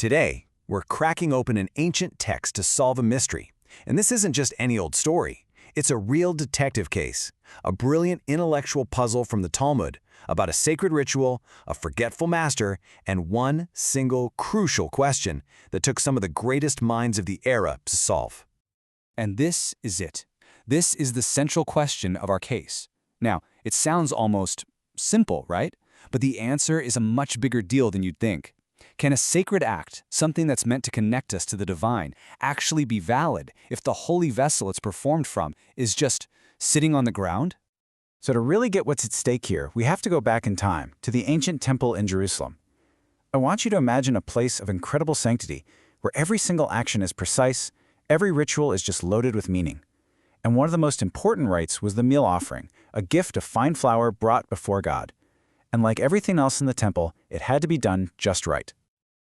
Today, we're cracking open an ancient text to solve a mystery. And this isn't just any old story. It's a real detective case, a brilliant intellectual puzzle from the Talmud about a sacred ritual, a forgetful master, and one single crucial question that took some of the greatest minds of the era to solve. And this is it. This is the central question of our case. Now, it sounds almost simple, right? But the answer is a much bigger deal than you'd think. Can a sacred act, something that's meant to connect us to the divine, actually be valid if the holy vessel it's performed from is just sitting on the ground? So to really get what's at stake here, we have to go back in time to the ancient temple in Jerusalem. I want you to imagine a place of incredible sanctity where every single action is precise, every ritual is just loaded with meaning. And one of the most important rites was the meal offering, a gift of fine flour brought before God. And like everything else in the temple, it had to be done just right.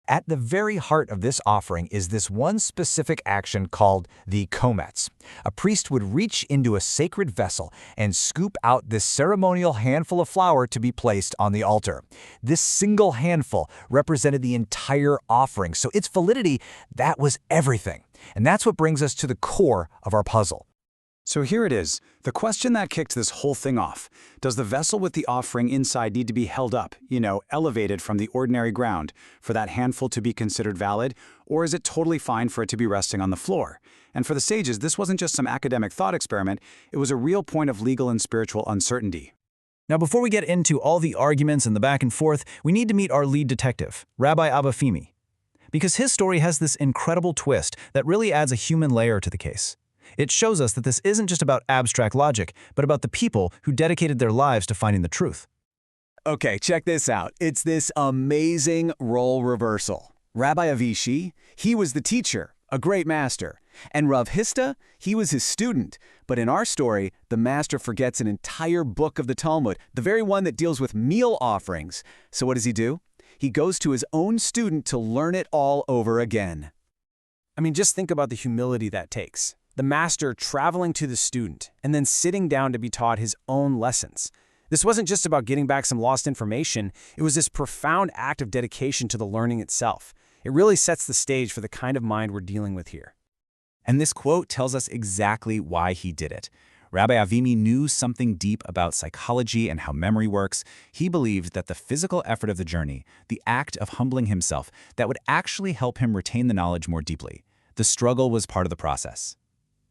At the very heart of this offering is this one specific action called the komets. A priest would reach into a sacred vessel and scoop out this ceremonial handful of flour to be placed on the altar. This single handful represented the entire offering, so its validity, that was everything. And that's what brings us to the core of our puzzle. So here it is, the question that kicked this whole thing off. Does the vessel with the offering inside need to be held up, elevated from the ordinary ground, for that handful to be considered valid, or is it totally fine for it to be resting on the floor? And for the sages, this wasn't just some academic thought experiment, it was a real point of legal and spiritual uncertainty. Now, before we get into all the arguments and the back and forth, we need to meet our lead detective, Rabbi Avimi, because his story has this incredible twist that really adds a human layer to the case. It shows us that this isn't just about abstract logic, but about the people who dedicated their lives to finding the truth. Okay, check this out. It's this amazing role reversal. Rabbi Avimi, he was the teacher, a great master. And Rav Hisda, he was his student. But in our story, the master forgets an entire book of the Talmud, the very one that deals with meal offerings. So what does he do? He goes to his own student to learn it all over again. I mean, just think about the humility that takes. The master traveling to the student and then sitting down to be taught his own lessons. This wasn't just about getting back some lost information, it was this profound act of dedication to the learning itself. It really sets the stage for the kind of mind we're dealing with here. And this quote tells us exactly why he did it. Rabbi Avimi knew something deep about psychology and how memory works. He believed that the physical effort of the journey, the act of humbling himself, that would actually help him retain the knowledge more deeply. The struggle was part of the process.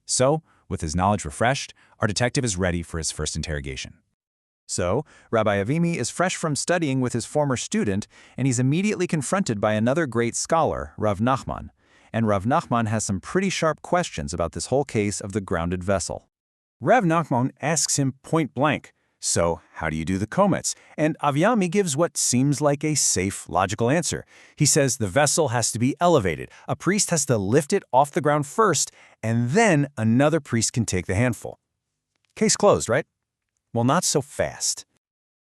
So, with his knowledge refreshed, our detective is ready for his first interrogation. So, Rabbi Avimi is fresh from studying with his former student, and he's immediately confronted by another great scholar, Rav Nahman. And Rav Nahman has some pretty sharp questions about this whole case of the grounded vessel. Rav Nahman asks him point blank, so how do you do the komets? And Avimi gives what seems like a safe, logical answer. He says the vessel has to be elevated. A priest has to lift it off the ground first, and then another priest can take the handful. Case closed, right? Well, not so fast.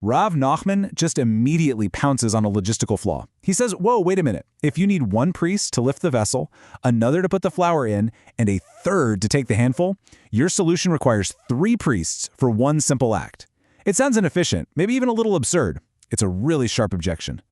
Rav Nahman just immediately pounces on a logistical flaw. He says, whoa, wait a minute. If you need one priest to lift the vessel, another to put the flour in, and a third to take the handful, your solution requires 3 priests for one simple act. It sounds inefficient, maybe even a little absurd. It's a really sharp objection.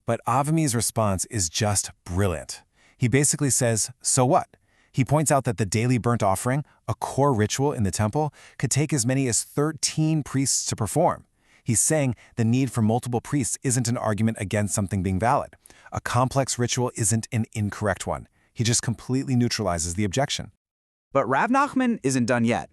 But Avimi's response is just brilliant. He basically says, so what? He points out that the daily burnt offering, a core ritual in the temple, could take as many as 13 priests to perform. He's saying the need for multiple priests isn't an argument against something being valid. A complex ritual isn't an incorrect one. He just completely neutralizes the objection. But Rav Nahman isn't done yet.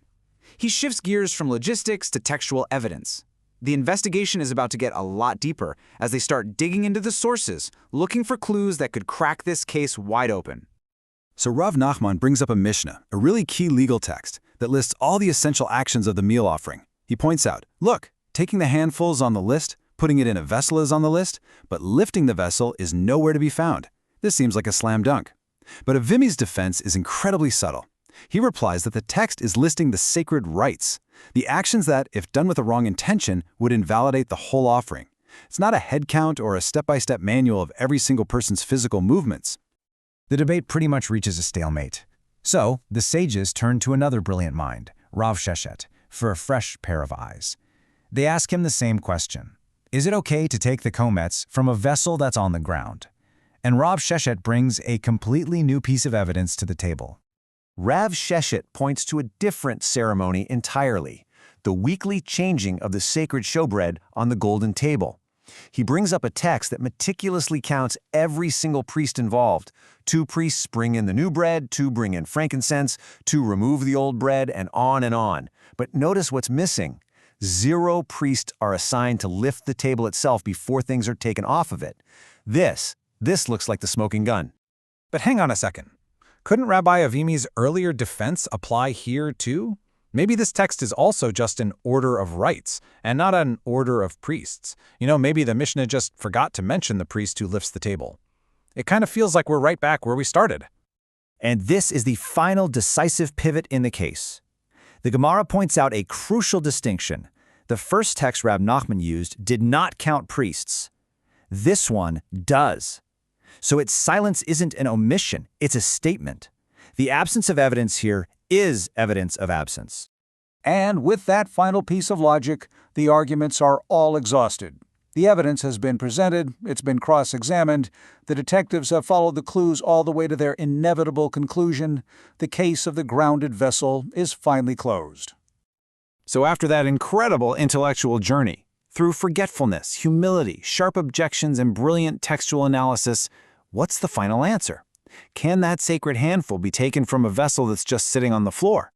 He shifts gears from logistics to textual evidence. The investigation is about to get a lot deeper as they start digging into the sources, looking for clues that could crack this case wide open. So Rav Nahman brings up a Mishnah, a really key legal text that lists all the essential actions of the meal offering. He points out, look, taking the handfuls on the list, putting it in a vessel is on the list, but lifting the vessel is nowhere to be found. This seems like a slam dunk. But Avimi's defense is incredibly subtle. He replies that the text is listing the sacred rites, the actions that, if done with the wrong intention, would invalidate the whole offering. It's not a head count or a step-by-step manual of every single person's physical movements. The debate pretty much reaches a stalemate. So, the sages turn to another brilliant mind, Rav Sheshet, for a fresh pair of eyes. They ask him the same question. Is it okay to take the komets from a vessel that's on the ground? And Rav Sheshet brings a completely new piece of evidence to the table. Rav Sheshet points to a different ceremony entirely, the weekly changing of the sacred showbread on the golden table. He brings up a text that meticulously counts every single priest involved. 2 priests bring in the new bread, 2 bring in frankincense, 2 remove the old bread, and on and on. But notice what's missing. 0 priests are assigned to lift the table itself before things are taken off of it. This looks like the smoking gun. But hang on a second. Couldn't Rabbi Avimi's earlier defense apply here too? Maybe this text is also just an order of rites, and not an order of priests. Maybe the Mishnah just forgot to mention the priest who lifts the table. It kind of feels like we're right back where we started. And this is the final decisive pivot in the case. The Gemara points out a crucial distinction. The first text Rav Nahman used did not count priests. This one does. So its silence isn't an omission, it's a statement. The absence of evidence here is evidence of absence. And with that final piece of logic, the arguments are all exhausted. The evidence has been presented, it's been cross-examined, the detectives have followed the clues all the way to their inevitable conclusion. The case of the grounded vessel is finally closed. So after that incredible intellectual journey, through forgetfulness, humility, sharp objections, and brilliant textual analysis, what's the final answer? Can that sacred handful be taken from a vessel that's just sitting on the floor?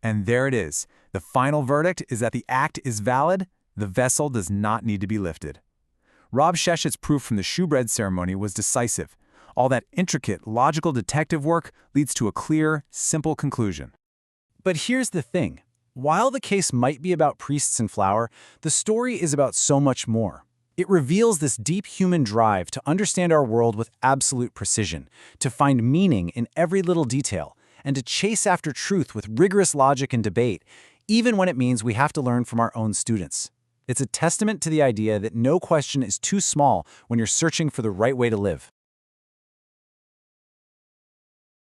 And there it is. The final verdict is that the act is valid. The vessel does not need to be lifted. Rav Sheshet's proof from the Shewbread ceremony was decisive. All that intricate, logical detective work leads to a clear, simple conclusion. But here's the thing. While the case might be about priests and flour, the story is about so much more. It reveals this deep human drive to understand our world with absolute precision, to find meaning in every little detail, and to chase after truth with rigorous logic and debate, even when it means we have to learn from our own students. It's a testament to the idea that no question is too small when you're searching for the right way to live.